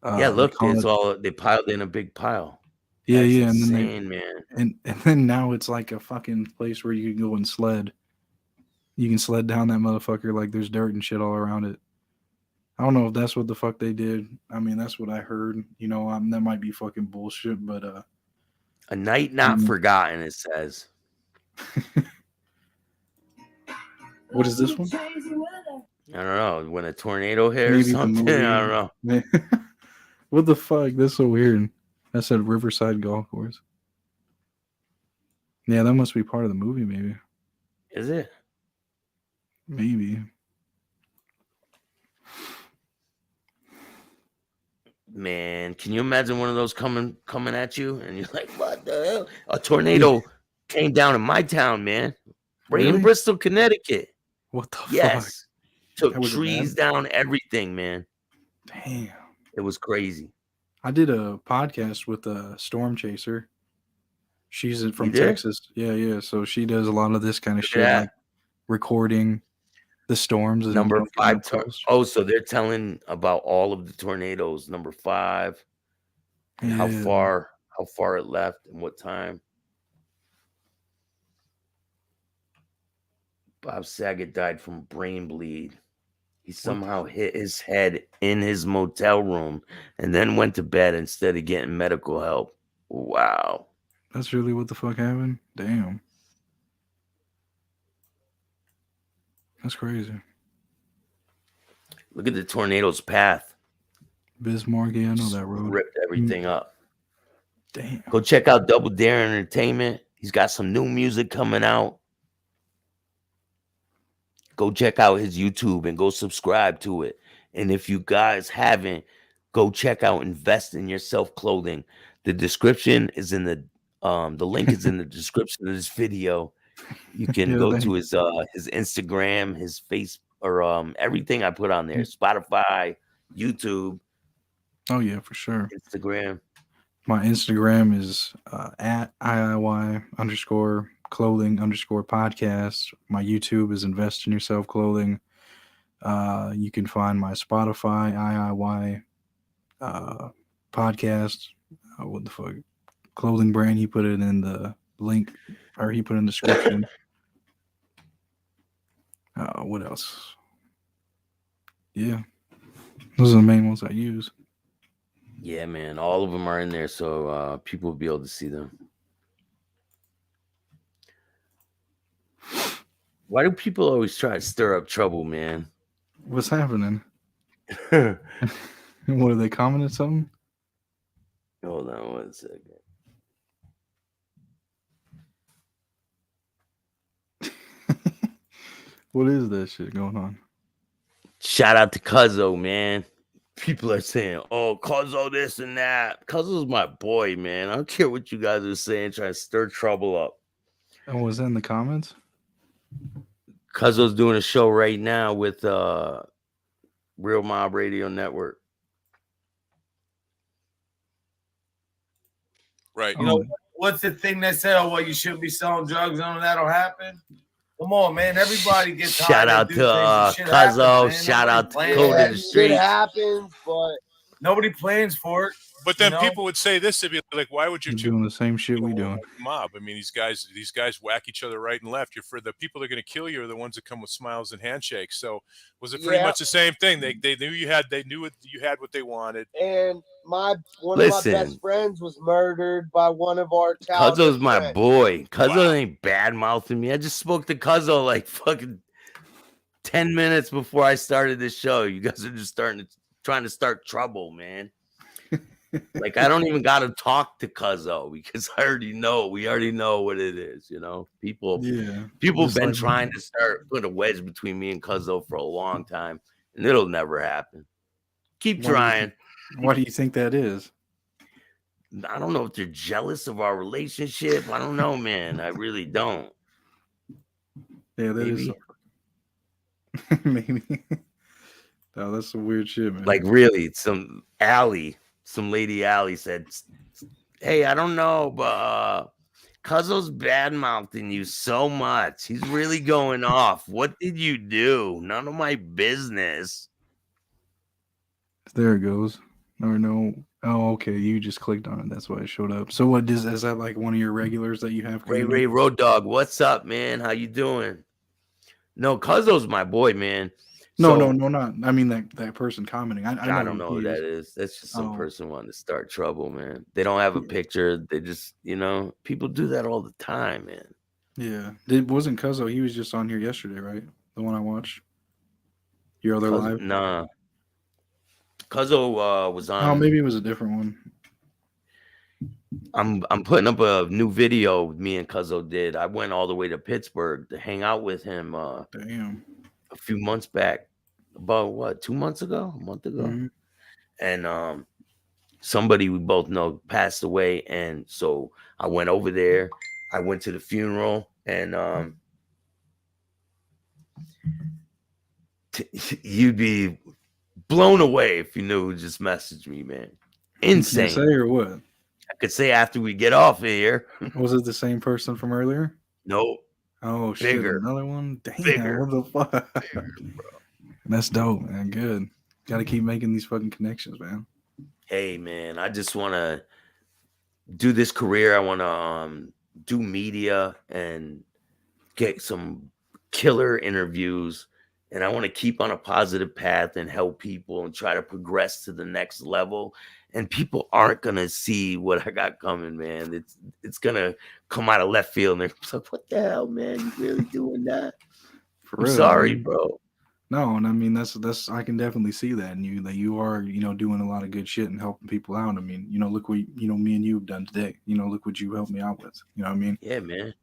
S3: Yeah,
S5: they
S3: look,
S5: call
S3: it's
S5: it.
S3: all they piled in a big pile.
S5: Yeah,
S3: That's
S5: and then
S3: insane, man.
S5: and then now it's like a fucking place where you can go and sled. You can sled down that motherfucker like there's dirt and shit all around it. I don't know if that's what the fuck they did. I mean, that's what I heard. That might be fucking bullshit, but
S4: A night not forgotten, it says.
S5: What is this one?
S4: I don't know. When a tornado hit or
S5: Maybe the
S4: something.
S5: movie.
S4: I don't know.
S5: What the fuck? That's so weird. That said Riverside Golf Course. Yeah, that must be part of the movie, maybe.
S4: Is it?
S5: Maybe.
S4: Man, can you imagine one of those coming at you? And you're like, what the hell? A tornado came down in my town, man. Right in
S5: Really?
S4: Bristol, Connecticut.
S5: What the fuck?
S4: Yes. Took
S5: Was it
S4: trees
S5: bad?
S4: down, everything, man.
S5: Damn.
S4: It was crazy.
S5: I did a podcast with a storm chaser. She's from
S4: You did?
S5: Texas. Yeah. So she does a lot of this kind of
S4: Look at
S5: shit,
S4: that.
S5: like recording the storms. And,
S4: Number
S5: you know, getting
S4: 5.
S5: up close.
S4: Oh, so they're telling about all of the tornadoes. Number 5. And how far it left and what time. Bob Saget died from brain bleed. He somehow hit his head in his motel room and then went to bed instead of getting medical help. Wow.
S5: That's really what the fuck happened? Damn. That's crazy.
S4: Look at the tornado's path.
S5: Bismarck, yeah, I know that road.
S4: Ripped everything up.
S5: Damn.
S4: Go check out Double Dare Entertainment. He's got some new music coming out. Go check out his YouTube and go subscribe to it. And if you guys haven't, go check out Invest in Yourself Clothing. The description is in the link is in the description of this video. You can go to his Instagram, his face, or everything I put on there. Spotify, YouTube.
S5: Oh yeah, for sure.
S4: Instagram.
S5: My Instagram is at IIY_clothing_podcast. My YouTube is Invest in Yourself Clothing. You can find my Spotify IIY podcast. What the fuck? Clothing brand. He put it in the link, or he put in the description. What else? Yeah, those are the main ones I use.
S4: Yeah, man. All of them are in there, so people will be able to see them. Why do people always try to stir up trouble, man?
S5: What's happening? What, are they commenting something?
S4: Hold on 1 second.
S5: What is that shit going on?
S4: Shout out to Cuzzo, man. People are saying, oh, Cuzzo this and that. Cuzzo's my boy, man. I don't care what you guys are saying, trying to stir trouble up.
S5: And was that in the comments?
S4: Cuzzo's doing a show right now with Real Mob Radio Network.
S6: Right. You know, what's the thing they say? Oh, well, you shouldn't be selling drugs. None of that'll happen. Come on, man. Everybody gets
S4: Shout out to Cuzzo. Shout out to Code of the Street.
S2: It happens, but
S6: nobody plans for it.
S7: But then people would say this, they'd be like, why would you
S5: doing the same shit we doing?
S7: Mob? I mean, these guys whack each other right and left. You're for the people that are going to kill you are the ones that come with smiles and handshakes. So was it pretty much the same thing? They knew you had what they wanted.
S2: And one of my best friends was murdered by one of our
S4: Cuzzo's my boy. Cuzzo ain't bad mouthing me. I just spoke to Cuzzo like fucking 10 minutes before I started this show. You guys are just trying to start trouble, man. Like, I don't even got to talk to Cuzzo because we already know what it is, you know. People have been trying to put a wedge between me and Cuzzo for a long time, and it'll never happen. Keep trying.
S5: Why do you think that is?
S4: I don't know if they're jealous of our relationship. I don't know, man. I really don't.
S5: Yeah, that is. Maybe. No, that's some weird shit, man.
S4: Like, really, some lady Allie said, hey, I don't know, but Cuzzo's bad mouthing you so much. He's really going off. What did you do? None of my business.
S5: There it goes. Or no. Oh, okay. You just clicked on it. That's why it showed up. So what is that like one of your regulars that you have?
S4: Ray Road Dog, what's up, man? How you doing? No, Cuzzo's my boy, man.
S5: No,
S3: So
S5: not. I mean that person commenting. I
S3: I
S5: know
S3: don't
S5: who
S3: know
S5: he
S3: who that
S5: is.
S3: is. That's just some
S5: Oh,
S3: person wanting to start trouble, man. They don't have a
S5: yeah.
S3: picture. They just, people do that all the time, man.
S5: Yeah. It wasn't Cuzzo. He was just on here yesterday, right? The one I watched. Your other
S3: Cuz
S5: live.
S3: nah, Cuzzo was
S5: Oh,
S3: on.
S5: maybe it was a different one.
S3: I'm putting up a new video me and Cuzzo did. I went all the way to Pittsburgh to hang out with him
S5: Damn.
S3: a few months back. About what, 2 months ago? A month ago?
S5: Mhm.
S3: And somebody we both know passed away, and so I went over there. I went to the funeral, and you'd be blown away if you knew who just messaged me, man.
S5: You can't say
S3: Insane.
S5: or what?
S3: I could say after we get off of here.
S5: Was it the same person from earlier?
S3: No,
S5: Oh shit,
S3: bigger,
S5: another one? Damn,
S3: bigger,
S5: what the fuck?
S3: bigger, bro.
S5: That's dope, man. Good. Gotta keep making these fucking connections, man.
S3: Hey, man, I just want to do this career. I want to do media and get some killer interviews, and I want to keep on a positive path and help people and try to progress to the next level. And people aren't gonna see what I got coming, man. It's gonna come out of left field, and they're like, "What the hell, man? You really doing that?"
S5: For
S3: I'm
S5: real.
S3: sorry,
S5: Man.
S3: bro.
S5: No, and I mean that's I can definitely see that in you, that you are, doing a lot of good shit and helping people out. I mean, look what me and you have done today. Look what you helped me out with. You know what I mean?
S3: Yeah, man.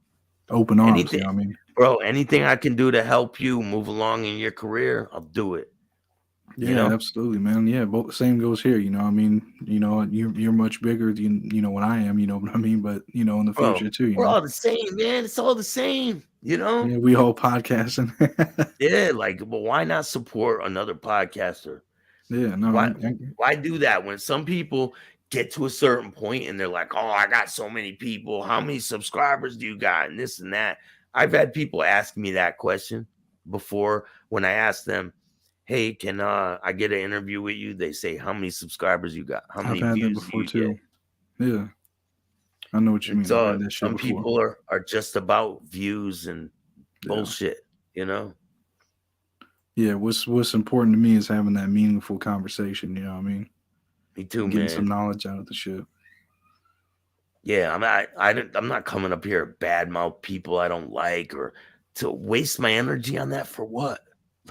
S5: Open arms, you
S3: Anything,
S5: know what I mean?
S3: bro. Anything I can do to help you move along in your career, I'll do it.
S5: Yeah, absolutely, man. Yeah, both same goes here. I mean, you're much bigger than what I am. You know what I mean? But in the
S3: Bro,
S5: future too.
S3: we're all the same, man. It's all the same,
S5: Yeah, we all podcasting.
S3: Yeah, like, but why not support another podcaster?
S5: Yeah, no,
S3: Why do that when some people get to a certain point and they're like, "Oh, I got so many people. How many subscribers do you got?" And this and that. I've had people ask me that question before when I ask them, "Hey, can I get an interview with you?" They say, "How many subscribers you got? How
S5: I've
S3: many
S5: had that
S3: views do
S5: before
S3: you get?"
S5: too. Yeah, I know what you
S3: It's
S5: mean. I've had that shit
S3: some
S5: before.
S3: people are just about views and
S5: Yeah.
S3: bullshit,
S5: Yeah, what's important to me is having that meaningful conversation. You know what I mean?
S3: Me too,
S5: Getting some
S3: man.
S5: knowledge out of the shit.
S3: Yeah, I'm not coming up here to badmouth people I don't like or to waste my energy on that for what?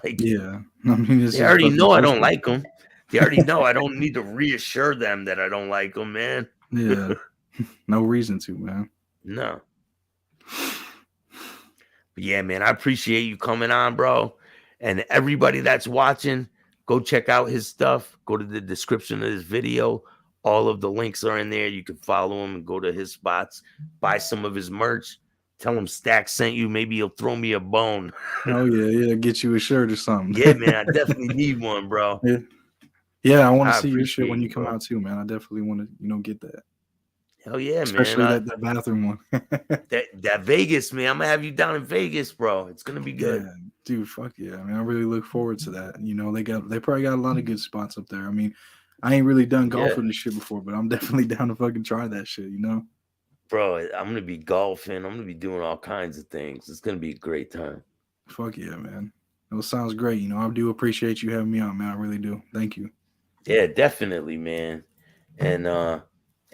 S3: Like,
S5: Yeah, I mean, this
S3: they
S5: is
S3: already
S5: fucking
S3: know I don't
S5: personal.
S3: like them. They already know I don't need to reassure them that I don't like them, man.
S5: Yeah, no reason to, man.
S3: No. But yeah, man, I appreciate you coming on, bro. And everybody that's watching, go check out his stuff. Go to the description of this video. All of the links are in there. You can follow him and go to his spots, buy some of his merch. Tell him Staxx sent you. Maybe he'll throw me a bone.
S5: Oh yeah, get you a shirt or something.
S3: Yeah, man, I definitely need one, bro.
S5: Yeah, I want to
S3: I
S5: see your shit
S3: appreciate
S5: when you
S3: you,
S5: come
S3: bro.
S5: out too, man. I definitely want to, get that.
S3: Hell yeah,
S5: Especially
S3: man.
S5: that bathroom one.
S3: That Vegas, man. I'm gonna have you down in Vegas, bro. It's gonna be good.
S5: Yeah, dude, fuck yeah. I mean, I really look forward to that. They probably got a lot of good spots up there. I mean, I ain't really done golfing this shit before, but I'm definitely down to fucking try that shit,
S3: Bro, I'm gonna be golfing. I'm gonna be doing all kinds of things. It's gonna be a great time.
S5: Fuck yeah, man. That sounds great. I do appreciate you having me on, man. I really do. Thank you.
S3: Yeah, definitely, man. And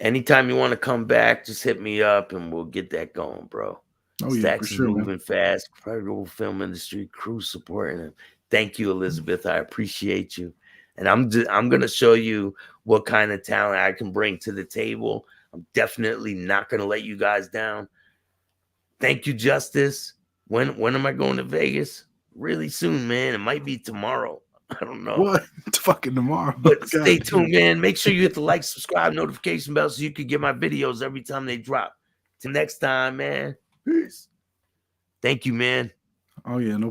S3: anytime you want to come back, just hit me up and we'll get that going, bro.
S5: Oh yeah,
S3: Staxx
S5: for
S3: is
S5: sure, man.
S3: moving fast. Incredible film industry crew supporting him. Thank you, Elizabeth. I appreciate you. And I'm gonna show you what kind of talent I can bring to the table. I'm definitely not gonna let you guys down. Thank you, Justice. When am I going to Vegas? Really soon, man. It might be tomorrow. I don't know.
S5: What? Fucking tomorrow.
S3: But stay tuned, man. Make sure you hit the like, subscribe, notification bell so you can get my videos every time they drop. Till next time, man. Peace. Thank you, man.
S5: Oh yeah, no